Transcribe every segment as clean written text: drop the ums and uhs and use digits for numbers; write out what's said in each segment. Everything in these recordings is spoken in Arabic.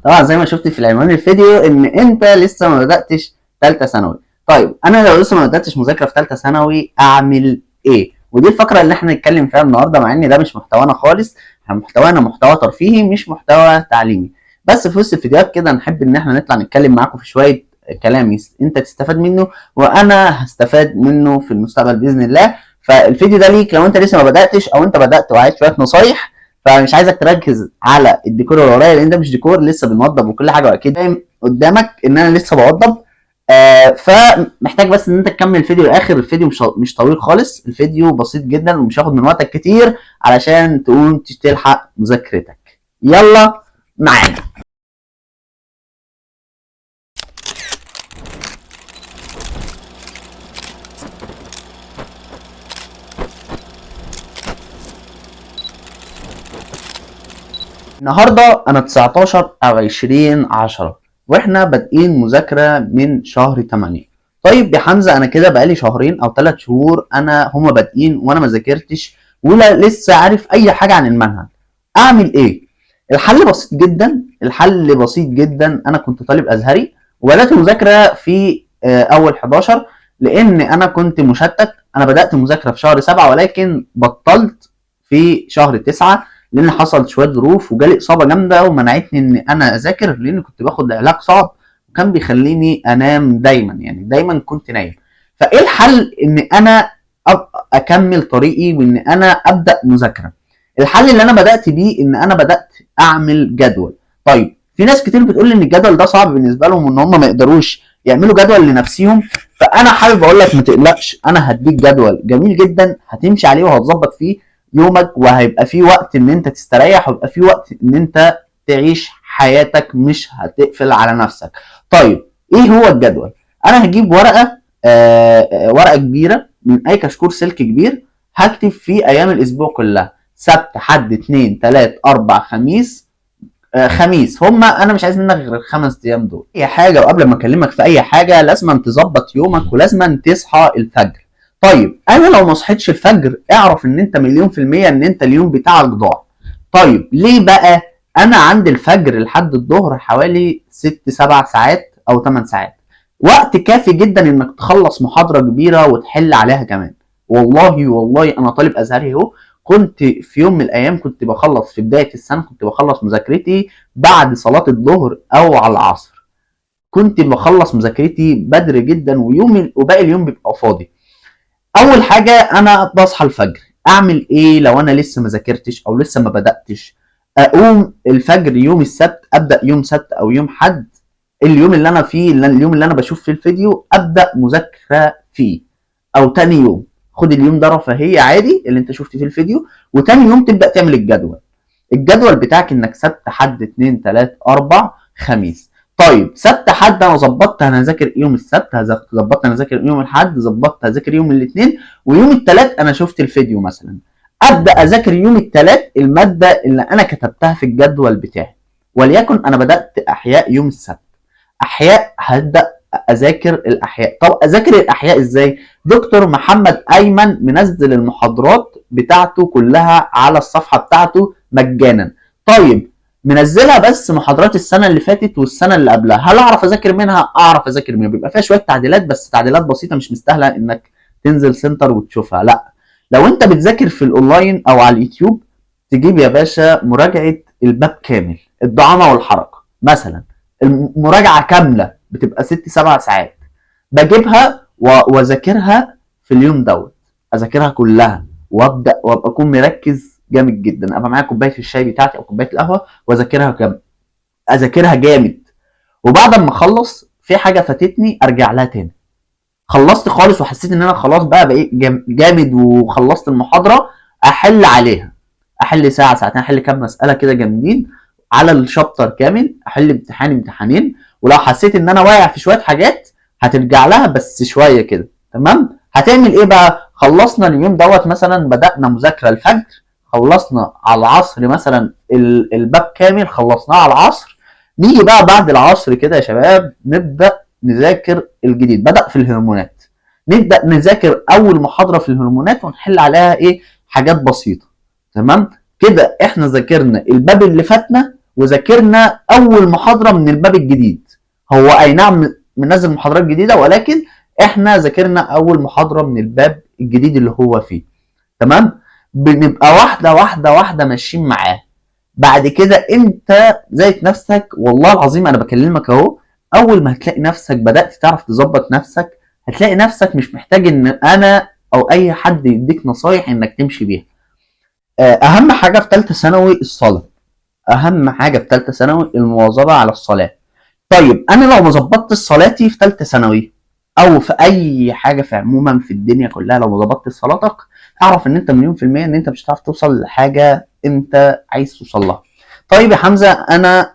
طبعا زي ما شفت في العنوان الفيديو ان انت لسه ما بداتش ثالثه ثانوي. طيب انا لو لسه ما بداتش مذاكره في ثالثه ثانوي اعمل ايه؟ ودي الفقره اللي احنا نتكلم فيها النهارده، مع ان ده مش محتوانا خالص. احنا محتوانا محتوى ترفيهي مش محتوى تعليمي. بس في وسط الفيديوهات كده نحب ان احنا نطلع نتكلم معاكم في شويه كلام انت تستفاد منه وانا هستفاد منه في المستقبل باذن الله. فالفيديو ده ليك لو انت لسه ما بداتش او انت بدات وعايز شويه نصايح. فمش عايزك تركز على الديكور اللي ورايا لان ده مش ديكور، لسه بنوضب وكل حاجه، واكيد باين قدامك ان انا لسه بوضب. فمحتاج بس ان انت تكمل الفيديو للاخر. الفيديو مش طويل خالص، الفيديو بسيط جدا ومش هياخد من وقتك كتير علشان تقوم تلحق مذاكرتك. يلا معانا. النهارده انا 19 او 20/10 واحنا بادئين مذاكره من شهر 8. طيب يا حمزه انا كده بقالي شهرين او 3 شهور هما بادئين وانا ما ذاكرتش ولا لسه عارف اي حاجه عن المنهج. اعمل ايه؟ الحل بسيط جدا، الحل بسيط جدا. انا كنت طالب ازهري وبدات مذاكره في اول 11 لان انا كنت مشتت. انا بدات مذاكره في شهر 7 ولكن بطلت في شهر 9 لان حصلت شويه ظروف وجالي اصابه جامده ومنعتني ان انا اذاكر لان كنت باخد علاج صعب وكان بيخليني انام دايما، يعني دايما كنت نايم. فايه الحل ان انا اكمل طريقي وان انا ابدا مذاكره؟ الحل اللي انا بدات بيه ان انا بدات اعمل جدول. طيب في ناس كتير بتقول لي ان الجدول ده صعب بالنسبه لهم وان هم ما يقدروش يعملوا جدول لنفسهم. فانا حابب اقول لك ما تقلقش، انا هديك جدول جميل جدا هتمشي عليه وهتظبط فيه يومك، وهيبقى في وقت ان انت تستريح ويبقى في وقت ان انت تعيش حياتك، مش هتقفل على نفسك. طيب ايه هو الجدول؟ انا هجيب ورقه ورقه كبيره من اي كشكول سلك كبير، هكتب فيه ايام الاسبوع كلها: سبت حد اتنين تلات اربع خميس. خميس هما انا مش عايز منك غير الخمس ايام دول. اي حاجه وقبل ما اكلمك في اي حاجه لازم تظبط يومك ولازم تصحى الفجر. طيب انا لو ما صحيتش الفجر اعرف ان انت مليون في المية ان انت اليوم بتاعك ضاع. طيب ليه بقى؟ انا عند الفجر لحد الظهر حوالي 6 7 ساعات او 8 ساعات، وقت كافي جدا انك تخلص محاضرة كبيرة وتحل عليها كمان. والله انا طالب ازهري اهو، كنت في يوم من الايام كنت بخلص في بداية السنة، كنت بخلص مذاكرتي بعد صلاة الظهر او على العصر. كنت بخلص مذاكرتي بدري جدا وباقي اليوم بيبقى فاضي. اول حاجه انا بصحى الفجر. اعمل ايه لو انا لسه ما ذاكرتش او لسه ما بداتش؟ اقوم الفجر يوم السبت، ابدا يوم سبت او يوم حد، اليوم اللي انا فيه، اليوم اللي انا بشوف فيه الفيديو، ابدا مذاكره فيه. او تاني يوم خد اليوم ده رفاهيه عادي اللي انت شفت فيه الفيديو، وتاني يوم تبدا تعمل الجدول. الجدول بتاعك انك سبت حد اتنين تلات اربع خميس. طيب سبت حد انا ظبطت انا هذاكر يوم السبت، ظبطت انا هذاكر يوم الاحد، ظبطت هذاكر يوم الاثنين، ويوم الثلاث انا شفت الفيديو مثلا ابدا اذاكر يوم الثلاث الماده اللي انا كتبتها في الجدول بتاعي. وليكن انا بدات احياء يوم السبت، احياء هبدا اذاكر الاحياء. طب اذاكر الاحياء ازاي؟ دكتور محمد ايمن منزل المحاضرات بتاعته كلها على الصفحه بتاعته مجانا. طيب منزلها بس محاضرات السنه اللي فاتت والسنه اللي قبلها، هل اعرف اذاكر منها؟ اعرف اذاكر منها، بيبقى فيها شويه تعديلات بس تعديلات بسيطه مش مستاهله انك تنزل سنتر وتشوفها. لا، لو انت بتذاكر في الاونلاين او على اليوتيوب تجيب يا باشا مراجعه الباب كامل، الدعامه والحركه مثلا، المراجعه كامله بتبقى 6 7 ساعات، بجيبها واذاكرها في اليوم دوت، اذاكرها كلها وابدا وابقى اكون مركز جامد جدا، ابقى معايا كوبايه الشاي بتاعتي او كوبايه القهوه واذاكرها اذاكرها جامد. وبعد ما اخلص في حاجه فاتتني ارجع لها تاني. خلصت خالص وحسيت ان انا خلاص بقى بقيت جامد وخلصت المحاضره، احل عليها، احل ساعه ساعتين، احل كام مساله كده جامدين على الشابتر كامل، احل امتحان امتحانين. ولو حسيت ان انا واقع في شويه حاجات هترجع لها بس شويه كده. تمام؟ هتعمل ايه بقى؟ خلصنا اليوم دوت مثلا، بدانا مذاكره الفجر، خلصنا على العصر مثلا الباب كامل خلصناه على العصر. نيجي بقى بعد العصر كده يا شباب نبدا نذاكر الجديد. بدأ في الهرمونات، نبدأ نذاكر أول محاضرة في الهرمونات ونحل عليها إيه؟ حاجات بسيطة. تمام؟ كده إحنا ذاكرنا الباب اللي فاتنا وذاكرنا اول محاضره من الباب الجديد. هو اي نعم منزل محاضرات جديده، ولكن احنا ذاكرنا اول محاضره من الباب الجديد اللي هو فيه. تمام. بنبقى واحده واحده واحده ماشيين معاه. بعد كده انت ذات نفسك، والله العظيم انا بكلمك اهو، اول ما هتلاقي نفسك بدات تعرف تظبط نفسك، هتلاقي نفسك مش محتاج ان انا او اي حد يديك نصايح انك تمشي بيها. اهم حاجه في ثالثه ثانوي الصلاه. اهم حاجه في ثالثه ثانوي المواظبه على الصلاه. طيب انا لو ما ظبطتش صلاتي في ثالثه ثانوي او في اي حاجه في عموما في الدنيا كلها، لو ما ظبطتش صلاتك اعرف ان انت مليون في المية ان انت مش هتعرف توصل لحاجه انت عايز توصل لها. طيب يا حمزه، انا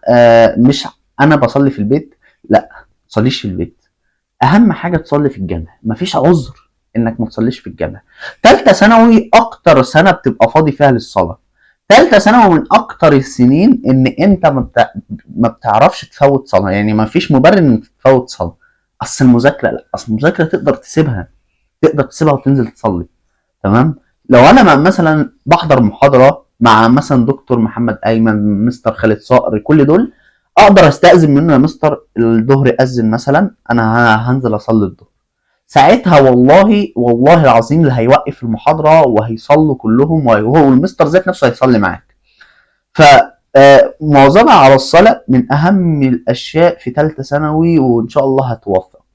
مش انا بصلي في البيت. لا، ما تصليش في البيت. اهم حاجه تصلي في الجامع. مفيش عذر انك ما تصليش في الجامع. ثالثه ثانوي اكتر سنه بتبقى فاضي فيها للصلاه. ثالثه ثانوي من اكتر السنين ان انت ما بتعرفش تفوت صلاه، يعني ما فيش مبرر انك تفوت صلاه. اصل المذاكره، لا، اصل المذاكره تقدر تسيبها، تقدر تسيبها وتنزل تصلي. تمام. لو انا مثلا بحضر محاضره مع مثلا دكتور محمد ايمن، مستر خالد صقر، كل دول اقدر استاذن منه، يا مستر الظهر اذن مثلا، انا هنزل اصلي الظهر. ساعتها والله والله العظيم اللي هيوقف المحاضره وهيصلوا كلهم، وهو والمستر ذات نفسه هيصلي معاك. ف مواظبة على الصلاة من أهم الأشياء في ثالثة ثانوي، وإن شاء الله هتوفق.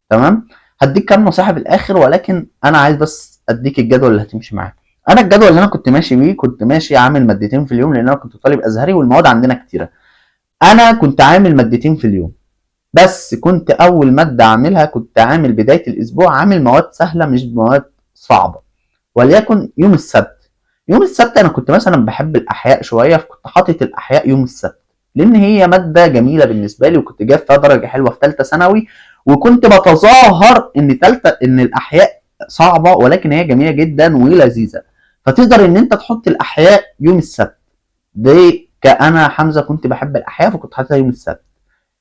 تمام. هديك كام نصيحة في الآخر، ولكن أنا عايز بس أديك الجدول اللي هتمشي معاه. أنا الجدول اللي أنا كنت ماشي بيه، كنت ماشي عامل مادتين في اليوم، لأن أنا كنت طالب أزهري والمواد عندنا كتيرة. أنا كنت عامل مادتين في اليوم، بس كنت أول مادة عاملها كنت عامل بداية الأسبوع عامل مواد سهلة مش مواد صعبة. وليكن يوم السبت. يوم السبت انا كنت مثلا بحب الاحياء شويه، فكنت حاطط الاحياء يوم السبت، لان هي ماده جميله بالنسبه لي، وكنت جايب فيها درجه حلوه في ثالثه ثانوي. وكنت بتظاهر ان الاحياء صعبه، ولكن هي جميله جدا ولذيذه. فتقدر ان انت تحط الاحياء يوم السبت. دي كأنا حمزه كنت بحب الاحياء، فكنت حاططها يوم السبت.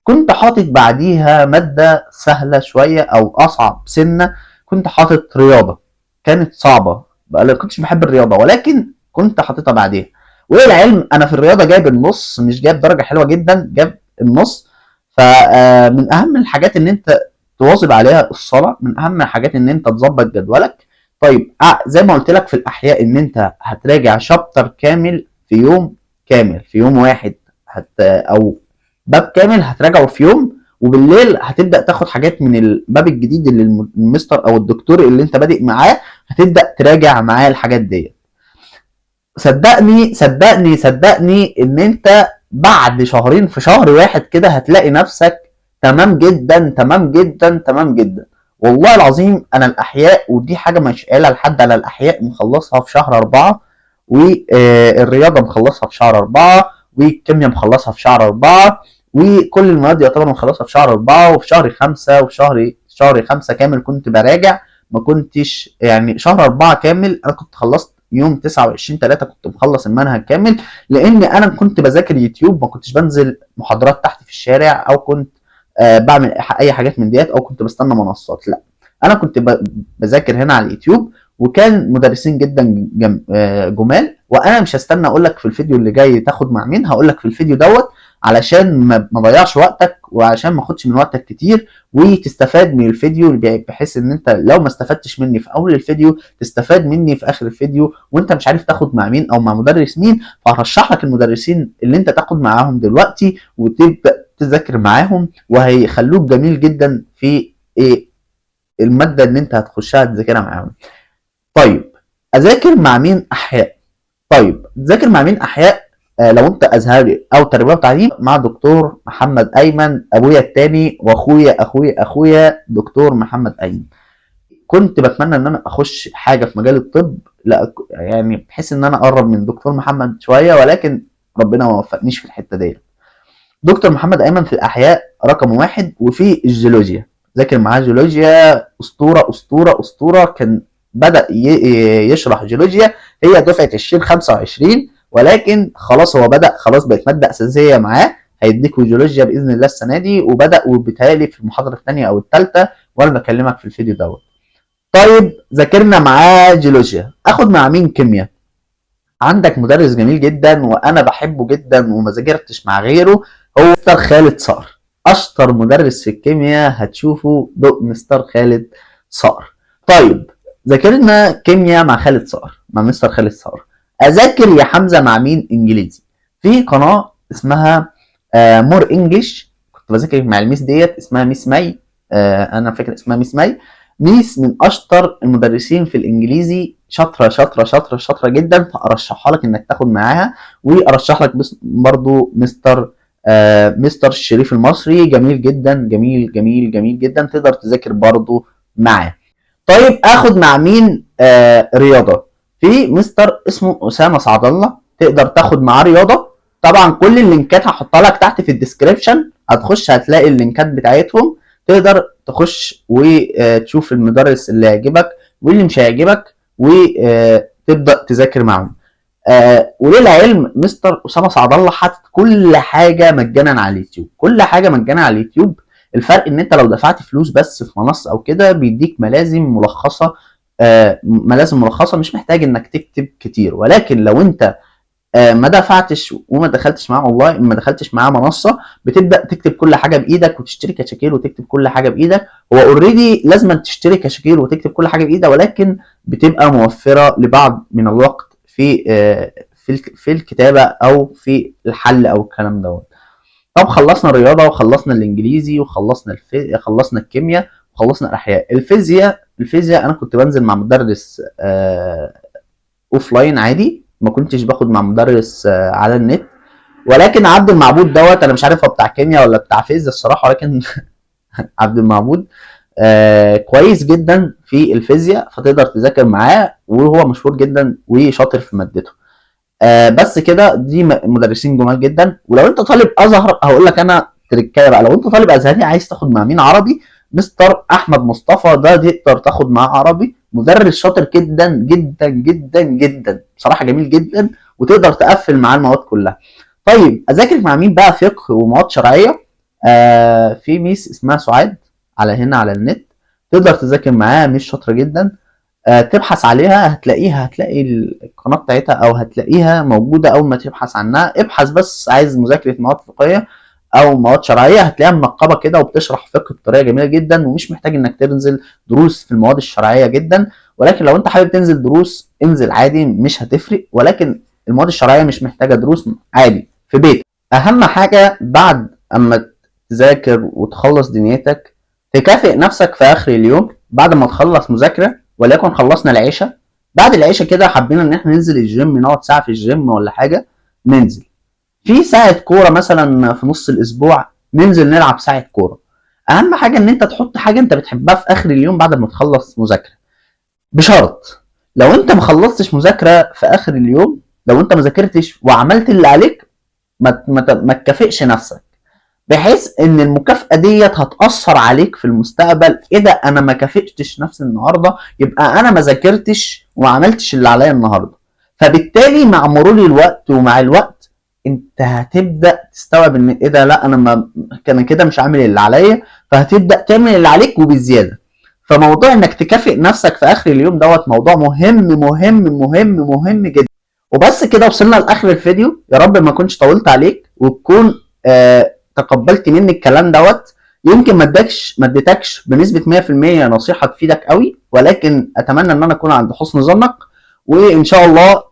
كنت حاطط بعديها ماده سهله شويه او اصعب سنه، كنت حاطط رياضه. كانت صعبه بقى، ما كنتش بحب الرياضه، ولكن كنت حاططها بعديها. وللعلم انا في الرياضه جايب النص، مش جايب درجه حلوه جدا، جايب النص. فمن اهم الحاجات ان انت تواظب عليها الصلاه، من اهم الحاجات ان انت تظبط جدولك. طيب زي ما قلت لك في الاحياء ان انت هتراجع شابتر كامل في يوم كامل، في يوم واحد. او باب كامل هتراجعه في يوم، وبالليل هتبدا تاخد حاجات من الباب الجديد اللي المستر او الدكتور اللي انت بادئ معاه هتبدا تراجع معاه الحاجات دي. صدقني صدقني صدقني ان انت بعد شهرين، في شهر واحد كده هتلاقي نفسك تمام جدا تمام جدا تمام جدا. والله العظيم انا الاحياء، ودي حاجه مش قايلها لحد، على الاحياء مخلصها في شهر 4، والرياضه مخلصها في شهر 4، والكيمياء مخلصها في شهر 4، وكل المواد يعتبر مخلصها في شهر 4. وفي شهر 5، وفي شهر 5 كامل كنت براجع. ما كنتش يعني شهر 4 كامل انا كنت خلصت يوم 29/3 كنت مخلص المنهج كامل، لان انا كنت بذاكر يوتيوب، ما كنتش بنزل محاضرات تحت في الشارع، او كنت بعمل اي حاجات من ديت، او كنت بستنى منصات. لا، انا كنت بذاكر هنا على اليوتيوب، وكان مدرسين جدا جمال. وانا مش هستنى اقول لك في الفيديو اللي جاي تاخد مع مين، هقول لك في الفيديو دوت علشان ما ضيعش وقتك، وعشان ما اخدش من وقتك كتير، وتستفاد من الفيديو، بحيث ان انت لو ما استفدتش مني في اول الفيديو تستفاد مني في اخر الفيديو، وانت مش عارف تاخد مع مين او مع مدرس مين. فهرشح لك المدرسين اللي انت تاخد معاهم دلوقتي، وتبدا تذاكر معاهم، وهيخلوك جميل جدا في ايه الماده اللي انت هتخشها تذاكرها معاهم. طيب اذاكر مع مين احياء؟ طيب تذاكر مع مين احياء؟ لو انت ازهري او تربيه وتعليم، مع دكتور محمد ايمن، ابويا التاني واخويا اخويا اخويا دكتور محمد ايمن. كنت بتمنى ان انا اخش حاجه في مجال الطب، لا يعني بحيث ان انا اقرب من دكتور محمد شويه، ولكن ربنا ما وفقنيش في الحته دي. دكتور محمد ايمن في الاحياء رقم واحد، وفي الجيولوجيا ذاكر معاه جيولوجيا. اسطوره اسطوره اسطوره. كان بدا يشرح جيولوجيا، هي دفعه الشيل 25، ولكن خلاص هو بدا، خلاص بقت ماده اساسيه معاه. هيديكوا جيولوجيا باذن الله السنه دي، وبدا وبالتالي في المحاضره الثانيه او الثالثه، وانا بكلمك في الفيديو دوت. طيب ذاكرنا معاه جيولوجيا، اخد مع مين كيمياء؟ عندك مدرس جميل جدا وانا بحبه جدا وما ذاكرتش مع غيره، هو مستر خالد صقر. اشطر مدرس في الكيمياء هتشوفه ده مستر خالد صقر. طيب، ذاكرنا كيمياء مع خالد صقر، مع مستر خالد صقر. اذاكر يا حمزه مع مين انجليزي؟ في قناه اسمها مور انجلش، كنت بذاكر مع الميس ديت اسمها ميس مي. انا فاكر اسمها ميس مي. ميس من اشطر المدرسين في الانجليزي، شاطره شاطره شاطره شاطره جدا، فارشحها لك انك تاخد معاها. وارشح لك برضو مستر الشريف المصري، جميل جدا، جميل جميل جميل جدا، تقدر تذاكر برضو معاه. طيب اخد مع مين رياضه؟ في مستر اسمه اسامه سعد الله، تقدر تاخد معاه رياضه. طبعا كل اللينكات هحطها لك تحت في الديسكريبشن، هتخش هتلاقي اللينكات بتاعتهم، تقدر تخش وتشوف المدرس اللي يعجبك واللي مش هيعجبك وتبدا تذاكر معاهم. وللعلم مستر اسامه سعد الله حاطط كل حاجه مجانا على اليوتيوب، كل حاجه مجانا على اليوتيوب. الفرق ان انت لو دفعت فلوس بس في منصه او كده بيديك ملازم ملخصه، ملازم ملخصه، مش محتاج انك تكتب كتير. ولكن لو انت ما دفعتش وما دخلتش معاه اونلاين، ما دخلتش معاه منصه، بتبدا تكتب كل حاجه بايدك وتشتري كشاكيل وتكتب كل حاجه بايدك. هو اوريدي لازم تشتري كشاكيل وتكتب كل حاجه بايدك، ولكن بتبقى موفره لبعض من الوقت في الكتابه او في الحل او الكلام دوت. طب خلصنا الرياضه وخلصنا الانجليزي وخلصنا خلصنا الكيمياء وخلصنا الاحياء. الفيزياء انا كنت بنزل مع مدرس اوف لاين عادي، ما كنتش باخد مع مدرس على النت. ولكن عبد المعبود دوت، انا مش عارف هو بتاع كيمياء ولا بتاع فيزياء الصراحه، ولكن عبد المعبود كويس جدا في الفيزياء، فتقدر تذاكر معاه، وهو مشهور جدا وشاطر في مادته. بس كده، دي مدرسين جمال جدا. ولو انت طالب ازهر هقول لك انا تركايه بقى، لو انت طالب ازهري عايز تاخد مع مين عربي، مستر احمد مصطفى ده تقدر تاخد معاه عربي، مدرس شاطر جدا جدا جدا جدا، بصراحه جميل جدا، وتقدر تقفل معاه المواد كلها. طيب اذاكر مع مين بقى فقه ومواد شرعيه؟ في ميس اسمها سعاد، على هنا على النت، تقدر تذاكر معاها، مش شاطره جدا. تبحث عليها هتلاقي القناه بتاعتها، او هتلاقيها موجوده اول ما تبحث عنها. ابحث بس عايز مذاكره مواد فقهيه او مواد شرعيه، هتلاقيها منقبه كده وبتشرح فقه بطريقه جميله جدا، ومش محتاج انك تنزل دروس في المواد الشرعيه جدا. ولكن لو انت حابب تنزل دروس انزل عادي، مش هتفرق. ولكن المواد الشرعيه مش محتاجه دروس، عادي في بيت. اهم حاجه بعد اما تذاكر وتخلص دنيتك، تكافئ نفسك في اخر اليوم بعد ما تخلص مذاكره، وليكن خلصنا العشاء. بعد العشاء كده حبينا ان احنا ننزل الجيم، نقعد ساعه في الجيم ولا حاجه، ننزل في ساعه كوره مثلا في نص الاسبوع، ننزل نلعب ساعه كوره. اهم حاجه ان انت تحط حاجه انت بتحبها في اخر اليوم بعد ما تخلص مذاكره، بشرط لو انت ما خلصتش مذاكره في اخر اليوم، لو انت ما ذاكرتش وعملت اللي عليك، ما تكافئش نفسك، بحيث ان المكافاه ديت هتاثر عليك في المستقبل. ايه ده، انا ما كافئتش نفسي النهارده، يبقى انا ما ذاكرتش وما عملتش اللي عليا النهارده. فبالتالي مع مرور الوقت ومع الوقت انت هتبدا تستوعب ان ايه ده، لا انا ما كان كده مش عامل اللي عليا، فهتبدا تعمل اللي عليك وبزياده. فموضوع انك تكافئ نفسك في اخر اليوم دوت موضوع مهم مهم مهم مهم جدا. وبس كده وصلنا لاخر الفيديو، يا رب ما اكونش طولت عليك وتكون تقبلت مني الكلام دوت. يمكن ما اديتكش بنسبه 100% نصيحه تفيدك قوي، ولكن اتمنى ان انا اكون عند حسن ظنك. وان شاء الله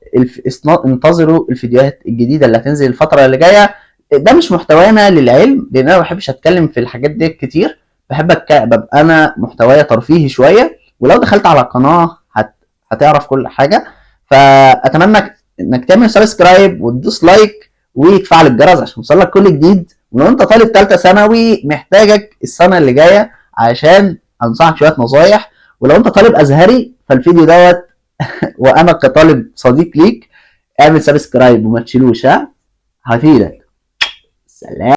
انتظروا الفيديوهات الجديده اللي هتنزل الفتره اللي جايه. ده مش محتوانا للعلم، لان انا ما بحبش اتكلم في الحاجات دي كتير، بحب ببقى انا محتوايا ترفيهي شويه. ولو دخلت على القناه هتعرف كل حاجه. فاتمنى انك تعمل سبسكرايب وتدوس لايك وتفعل الجرس عشان يوصلك كل جديد. ولو انت طالب ثالثه ثانوي محتاجك السنه اللي جايه عشان انصحك شويه نصايح. ولو انت طالب ازهري فالفيديو دوت وانا كطالب صديق ليك، اعمل سبسكرايب وما تشيلوش، ها، هفيدك. سلام.